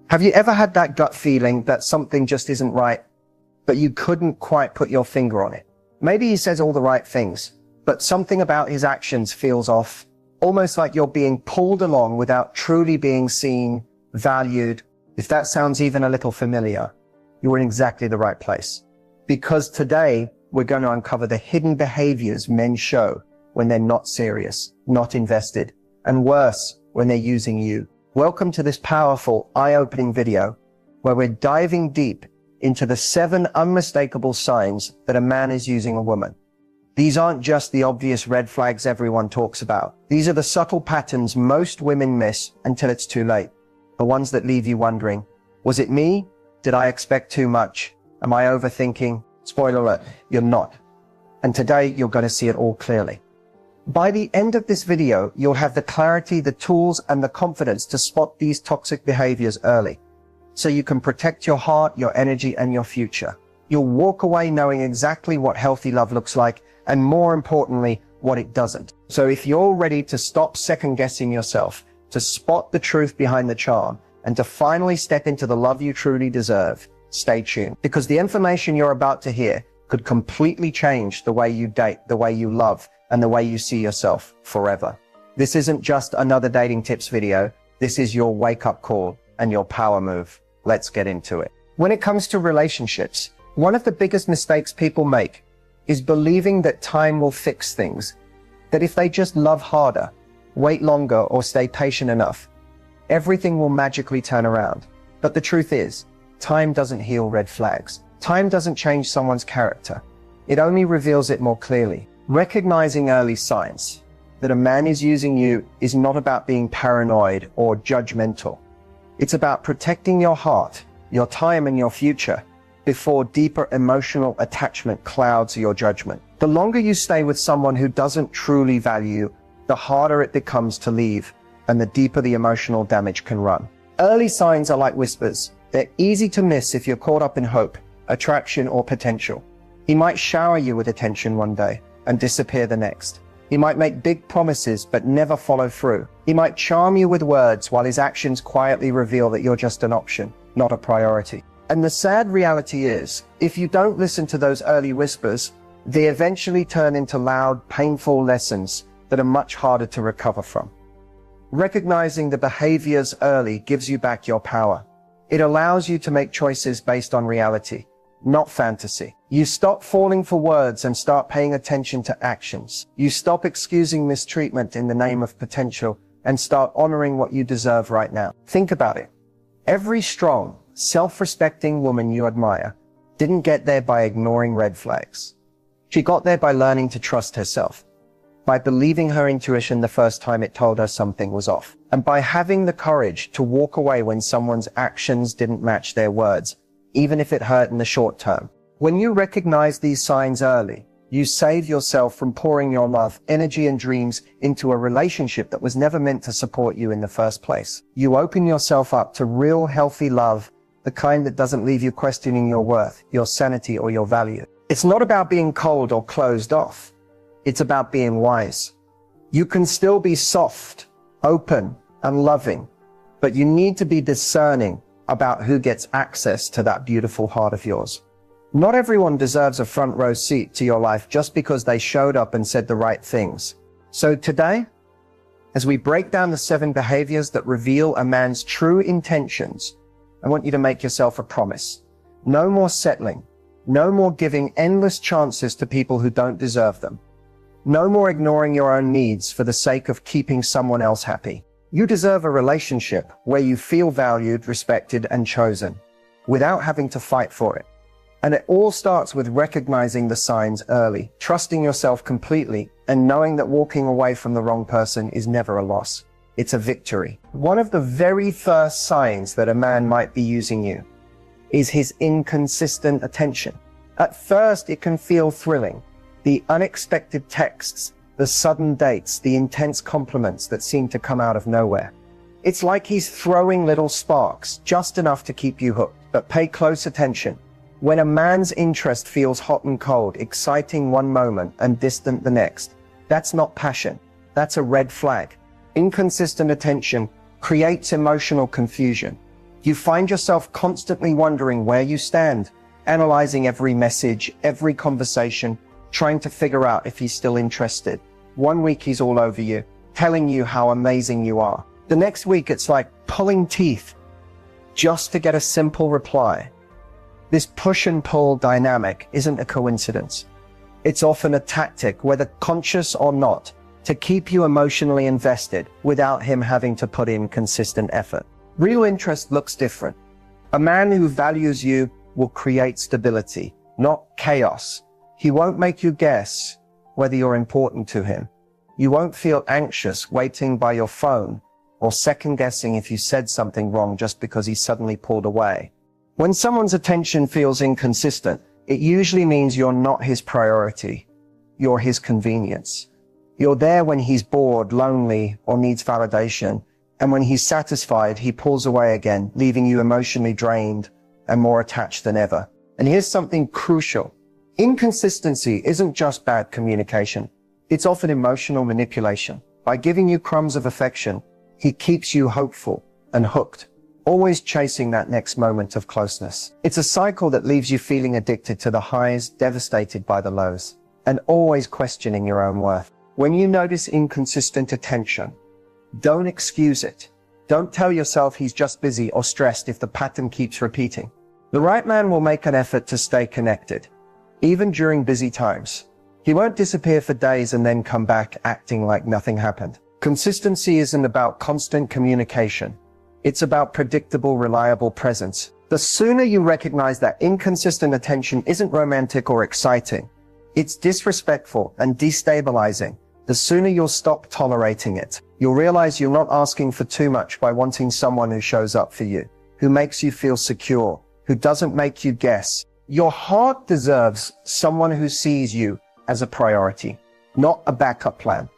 Have you ever had that gut feeling that something just isn't right, but you couldn't quite put your finger on it? Maybe he says all the right things, but something about his actions feels off, almost like you're being pulled along without truly being seen, valued. If that sounds even a little familiar, you're in exactly the right place. Because today, we're going to uncover the hidden behaviors men show when they're not serious, not invested, and worse, when they're using you. Welcome to this powerful, eye-opening video where we're diving deep into the 7 unmistakable signs that a man is using a woman. These aren't just the obvious red flags everyone talks about. These are the subtle patterns most women miss until it's too late. The ones that leave you wondering, was it me? Did I expect too much? Am I overthinking? Spoiler alert, you're not. And today you're going to see it all clearly. By the end of this video, you'll have the clarity, the tools, and the confidence to spot these toxic behaviors early, so you can protect your heart, your energy, and your future. You'll walk away knowing exactly what healthy love looks like, and more importantly, what it doesn't. So if you're ready to stop second-guessing yourself, to spot the truth behind the charm, and to finally step into the love you truly deserve, stay tuned. Because the information you're about to hear could completely change the way you date, the way you love, and the way you see yourself forever. This isn't just another dating tips video. This is your wake-up call and your power move. Let's get into it. When it comes to relationships, one of the biggest mistakes people make is believing that time will fix things, that if they just love harder, wait longer, or stay patient enough, everything will magically turn around. But the truth is, time doesn't heal red flags. Time doesn't change someone's character. It only reveals it more clearly. Recognizing early signs that a man is using you is not about being paranoid or judgmental. It's about protecting your heart, your time, and your future before deeper emotional attachment clouds your judgment. The longer you stay with someone who doesn't truly value you, the harder it becomes to leave, and the deeper the emotional damage can run. Early signs are like whispers. They're easy to miss if you're caught up in hope, attraction, or potential. He might shower you with attention one day and disappear the next. He might make big promises but never follow through. He might charm you with words while his actions quietly reveal that you're just an option, not a priority. And the sad reality is, if you don't listen to those early whispers, they eventually turn into loud, painful lessons that are much harder to recover from. Recognizing the behaviors early gives you back your power. It allows you to make choices based on reality, not fantasy. You stop falling for words and start paying attention to actions. You stop excusing mistreatment in the name of potential and start honoring what you deserve right now. Think about it. Every strong, self-respecting woman you admire didn't get there by ignoring red flags. She got there by learning to trust herself, by believing her intuition the first time it told her something was off, and by having the courage to walk away when someone's actions didn't match their words, even if it hurt in the short term. When you recognize these signs early, you save yourself from pouring your love, energy, and dreams into a relationship that was never meant to support you in the first place. You open yourself up to real, healthy love, the kind that doesn't leave you questioning your worth, your sanity, or your value. It's not about being cold or closed off. It's about being wise. You can still be soft, open, and loving, but you need to be discerning about who gets access to that beautiful heart of yours. Not everyone deserves a front row seat to your life just because they showed up and said the right things. So today, as we break down the 7 behaviors that reveal a man's true intentions, I want you to make yourself a promise. No more settling. No more giving endless chances to people who don't deserve them. No more ignoring your own needs for the sake of keeping someone else happy. You deserve a relationship where you feel valued, respected, and chosen, without having to fight for it. And it all starts with recognizing the signs early, trusting yourself completely, and knowing that walking away from the wrong person is never a loss. It's a victory. One of the very first signs that a man might be using you is his inconsistent attention. At first, it can feel thrilling. The unexpected texts, the sudden dates, the intense compliments that seem to come out of nowhere. It's like he's throwing little sparks, just enough to keep you hooked. But pay close attention. When a man's interest feels hot and cold, exciting one moment and distant the next, that's not passion. That's a red flag. Inconsistent attention creates emotional confusion. You find yourself constantly wondering where you stand, analyzing every message, every conversation, trying to figure out if he's still interested. One week he's all over you, telling you how amazing you are. The next week it's like pulling teeth just to get a simple reply. This push and pull dynamic isn't a coincidence. It's often a tactic, whether conscious or not, to keep you emotionally invested without him having to put in consistent effort. Real interest looks different. A man who values you will create stability, not chaos. He won't make you guess whether you're important to him. You won't feel anxious waiting by your phone or second guessing if you said something wrong just because he suddenly pulled away. When someone's attention feels inconsistent, it usually means you're not his priority. You're his convenience. You're there when he's bored, lonely, or needs validation. And when he's satisfied, he pulls away again, leaving you emotionally drained and more attached than ever. And here's something crucial. Inconsistency isn't just bad communication. It's often emotional manipulation. By giving you crumbs of affection, he keeps you hopeful and hooked, always chasing that next moment of closeness. It's a cycle that leaves you feeling addicted to the highs, devastated by the lows, and always questioning your own worth. When you notice inconsistent attention, don't excuse it. Don't tell yourself he's just busy or stressed if the pattern keeps repeating. The right man will make an effort to stay connected, even during busy times. He won't disappear for days and then come back acting like nothing happened. Consistency isn't about constant communication. It's about predictable, reliable presence. The sooner you recognize that inconsistent attention isn't romantic or exciting, it's disrespectful and destabilizing, the sooner you'll stop tolerating it. You'll realize you're not asking for too much by wanting someone who shows up for you, who makes you feel secure, who doesn't make you guess. Your heart deserves someone who sees you as a priority, not a backup plan.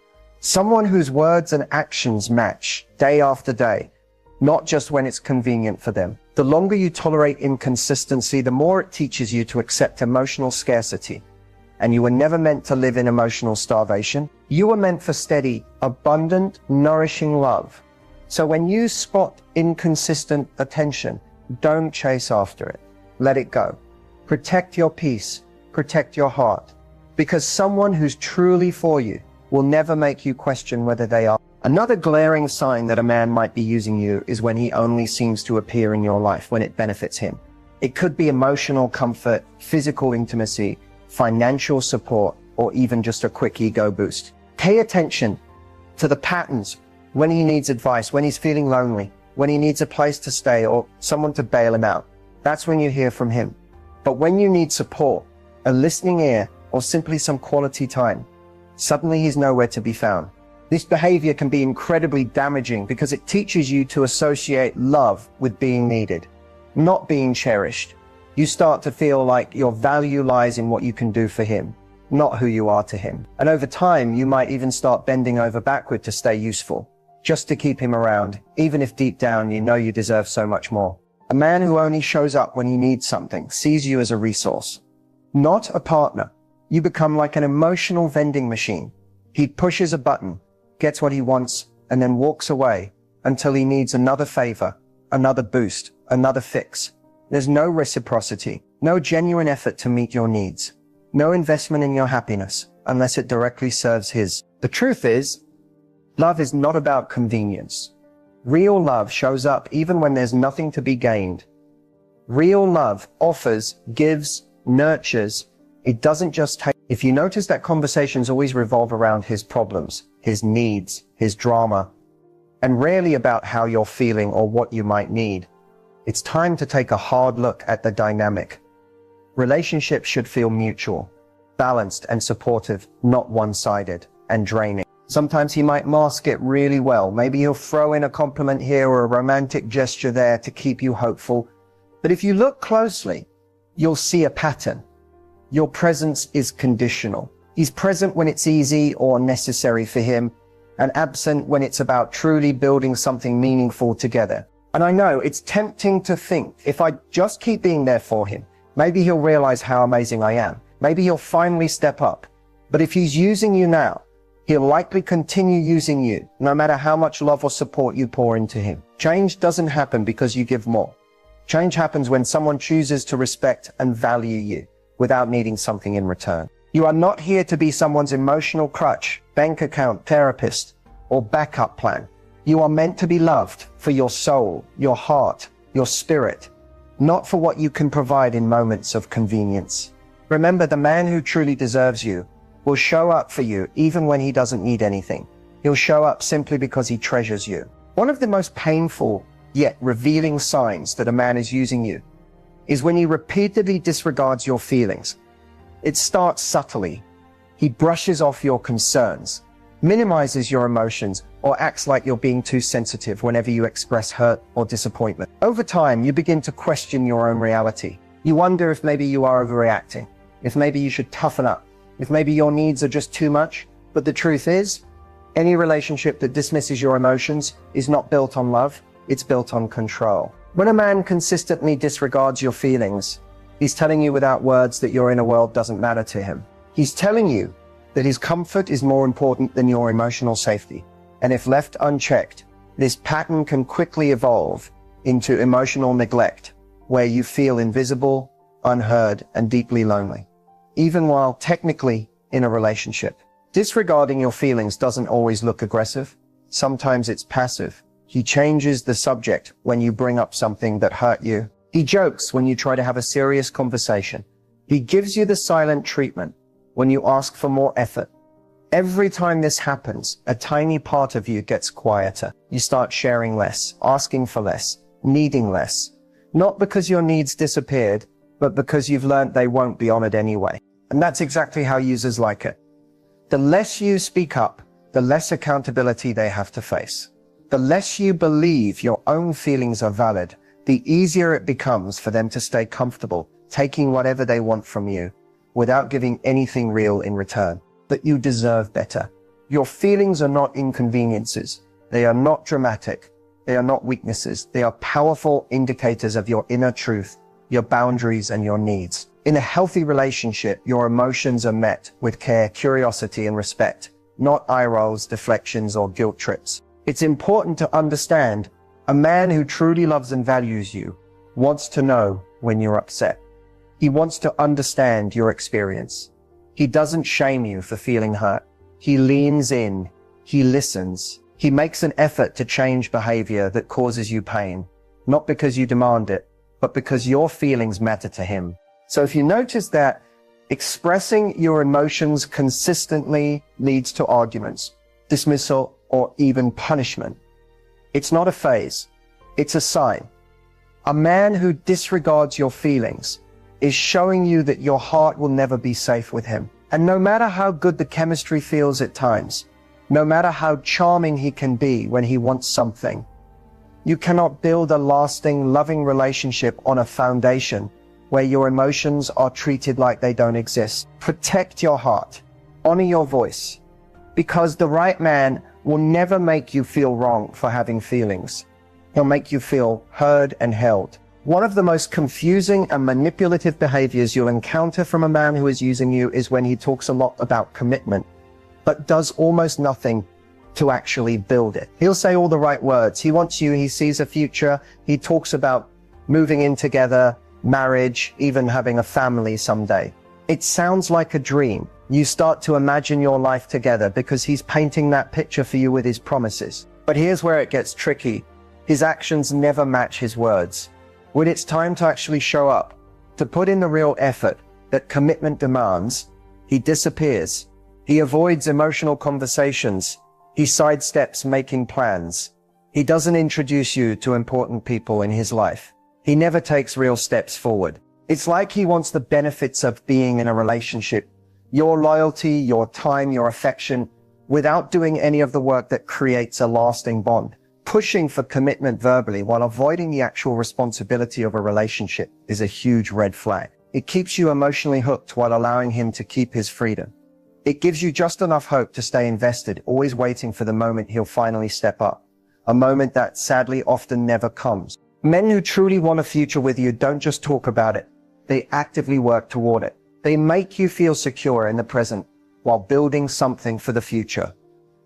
Someone whose words and actions match day after day, not just when it's convenient for them. The longer you tolerate inconsistency, the more it teaches you to accept emotional scarcity. And you were never meant to live in emotional starvation. You were meant for steady, abundant, nourishing love. So when you spot inconsistent attention, don't chase after it. Let it go. Protect your peace. Protect your heart. Because someone who's truly for you will never make you question whether they are. Another glaring sign that a man might be using you is when he only seems to appear in your life when it benefits him. It could be emotional comfort, physical intimacy, financial support, or even just a quick ego boost. Pay attention to the patterns when he needs advice, when he's feeling lonely, when he needs a place to stay or someone to bail him out. That's when you hear from him. But when you need support, a listening ear, or simply some quality time, suddenly he's nowhere to be found. This behavior can be incredibly damaging because it teaches you to associate love with being needed, not being cherished. You start to feel like your value lies in what you can do for him, not who you are to him. And over time, you might even start bending over backward to stay useful, just to keep him around, even if deep down you know you deserve so much more. A man who only shows up when he needs something sees you as a resource, not a partner. You become like an emotional vending machine. He pushes a button, gets what he wants, and then walks away until he needs another favor, another boost, another fix. There's no reciprocity, no genuine effort to meet your needs, no investment in your happiness unless it directly serves his. The truth is, love is not about convenience. Real love shows up even when there's nothing to be gained. Real love offers, gives, nurtures. It doesn't just take. If you notice that conversations always revolve around his problems, his needs, his drama, and rarely about how you're feeling or what you might need, it's time to take a hard look at the dynamic. Relationships should feel mutual, balanced and supportive, not one-sided and draining. Sometimes he might mask it really well. Maybe he'll throw in a compliment here or a romantic gesture there to keep you hopeful. But if you look closely, you'll see a pattern. Your presence is conditional. He's present when it's easy or necessary for him, and absent when it's about truly building something meaningful together. And I know it's tempting to think, if I just keep being there for him, maybe he'll realize how amazing I am. Maybe he'll finally step up. But if he's using you now, he'll likely continue using you, no matter how much love or support you pour into him. Change doesn't happen because you give more. Change happens when someone chooses to respect and value you without needing something in return. You are not here to be someone's emotional crutch, bank account, therapist, or backup plan. You are meant to be loved for your soul, your heart, your spirit, not for what you can provide in moments of convenience. Remember, the man who truly deserves you will show up for you even when he doesn't need anything. He'll show up simply because he treasures you. One of the most painful yet revealing signs that a man is using you is when he repeatedly disregards your feelings. It starts subtly. He brushes off your concerns, minimizes your emotions, or acts like you're being too sensitive whenever you express hurt or disappointment. Over time, you begin to question your own reality. You wonder if maybe you are overreacting, if maybe you should toughen up, if maybe your needs are just too much. But the truth is, any relationship that dismisses your emotions is not built on love, it's built on control. When a man consistently disregards your feelings, he's telling you without words that your inner world doesn't matter to him. He's telling you that his comfort is more important than your emotional safety. And if left unchecked, this pattern can quickly evolve into emotional neglect, where you feel invisible, unheard, and deeply lonely, even while technically in a relationship. Disregarding your feelings doesn't always look aggressive. Sometimes it's passive. He changes the subject when you bring up something that hurt you. He jokes when you try to have a serious conversation. He gives you the silent treatment when you ask for more effort. Every time this happens, a tiny part of you gets quieter. You start sharing less, asking for less, needing less. Not because your needs disappeared, but because you've learned they won't be honored anyway. And that's exactly how users like it. The less you speak up, the less accountability they have to face. The less you believe your own feelings are valid, the easier it becomes for them to stay comfortable, taking whatever they want from you, without giving anything real in return. But you deserve better. Your feelings are not inconveniences. They are not dramatic. They are not weaknesses. They are powerful indicators of your inner truth, your boundaries, and your needs. In a healthy relationship, your emotions are met with care, curiosity, and respect, not eye rolls, deflections, or guilt trips. It's important to understand a man who truly loves and values you wants to know when you're upset. He wants to understand your experience. He doesn't shame you for feeling hurt. He leans in. He listens. He makes an effort to change behavior that causes you pain, not because you demand it, but because your feelings matter to him. So if you notice that expressing your emotions consistently leads to arguments, dismissal, or even punishment, it's not a phase, it's a sign. A man who disregards your feelings is showing you that your heart will never be safe with him. And no matter how good the chemistry feels at times, no matter how charming he can be when he wants something, you cannot build a lasting, loving relationship on a foundation where your emotions are treated like they don't exist. Protect your heart. Honor your voice. Because the right man will never make you feel wrong for having feelings. He'll make you feel heard and held. One of the most confusing and manipulative behaviors you'll encounter from a man who is using you is when he talks a lot about commitment, but does almost nothing to actually build it. He'll say all the right words. He wants you, he sees a future. He talks about moving in together, marriage, even having a family someday. It sounds like a dream. You start to imagine your life together because he's painting that picture for you with his promises. But here's where it gets tricky. His actions never match his words. When it's time to actually show up, to put in the real effort that commitment demands, he disappears. He avoids emotional conversations. He sidesteps making plans. He doesn't introduce you to important people in his life. He never takes real steps forward. It's like he wants the benefits of being in a relationship, your loyalty, your time, your affection, without doing any of the work that creates a lasting bond. Pushing for commitment verbally while avoiding the actual responsibility of a relationship is a huge red flag. It keeps you emotionally hooked while allowing him to keep his freedom. It gives you just enough hope to stay invested, always waiting for the moment he'll finally step up. A moment that sadly often never comes. Men who truly want a future with you don't just talk about it. They actively work toward it. They make you feel secure in the present while building something for the future.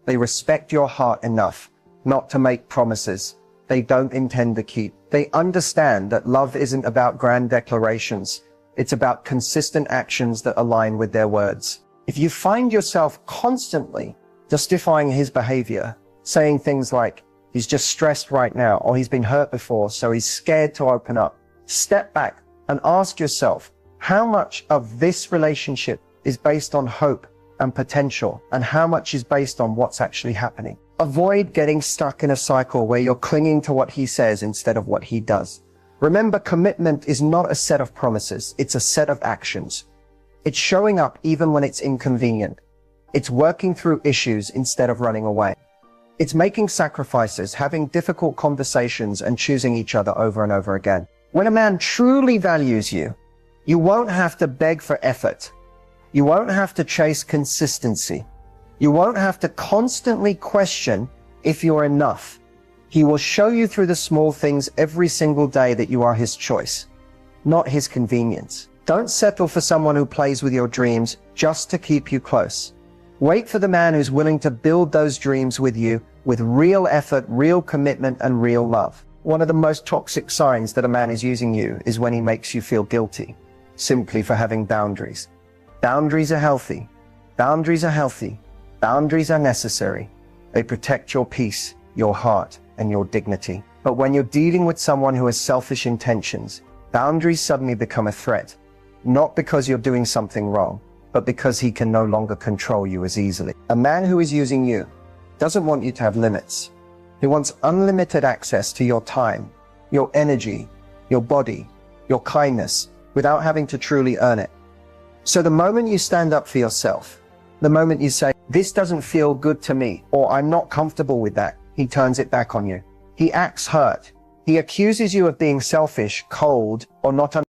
They respect your heart enough not to make promises. they don't intend to keep. They understand that love isn't about grand declarations. It's about consistent actions that align with their words. If you find yourself constantly justifying his behavior, saying things like, he's just stressed right now, or he's been hurt before, so he's scared to open up, step back and ask yourself, how much of this relationship is based on hope and potential, and how much is based on what's actually happening? Avoid getting stuck in a cycle where you're clinging to what he says instead of what he does. Remember, commitment is not a set of promises, it's a set of actions. It's showing up even when it's inconvenient. It's working through issues instead of running away. It's making sacrifices, having difficult conversations, and choosing each other over and over again. When a man truly values you, you won't have to beg for effort. You won't have to chase consistency. You won't have to constantly question if you're enough. He will show you through the small things every single day that you are his choice, not his convenience. Don't settle for someone who plays with your dreams just to keep you close. Wait for the man who's willing to build those dreams with you with real effort, real commitment, and real love. One of the most toxic signs that a man is using you is when he makes you feel guilty, simply for having boundaries. Boundaries are healthy. Boundaries are healthy. Boundaries are necessary. They protect your peace, your heart, and your dignity. But when you're dealing with someone who has selfish intentions, boundaries suddenly become a threat. Not because you're doing something wrong, but because he can no longer control you as easily. A man who is using you doesn't want you to have limits. He wants unlimited access to your time, your energy, your body, your kindness, without having to truly earn it. So the moment you stand up for yourself, the moment you say, this doesn't feel good to me, or I'm not comfortable with that, he turns it back on you. He acts hurt. He accuses you of being selfish, cold, or not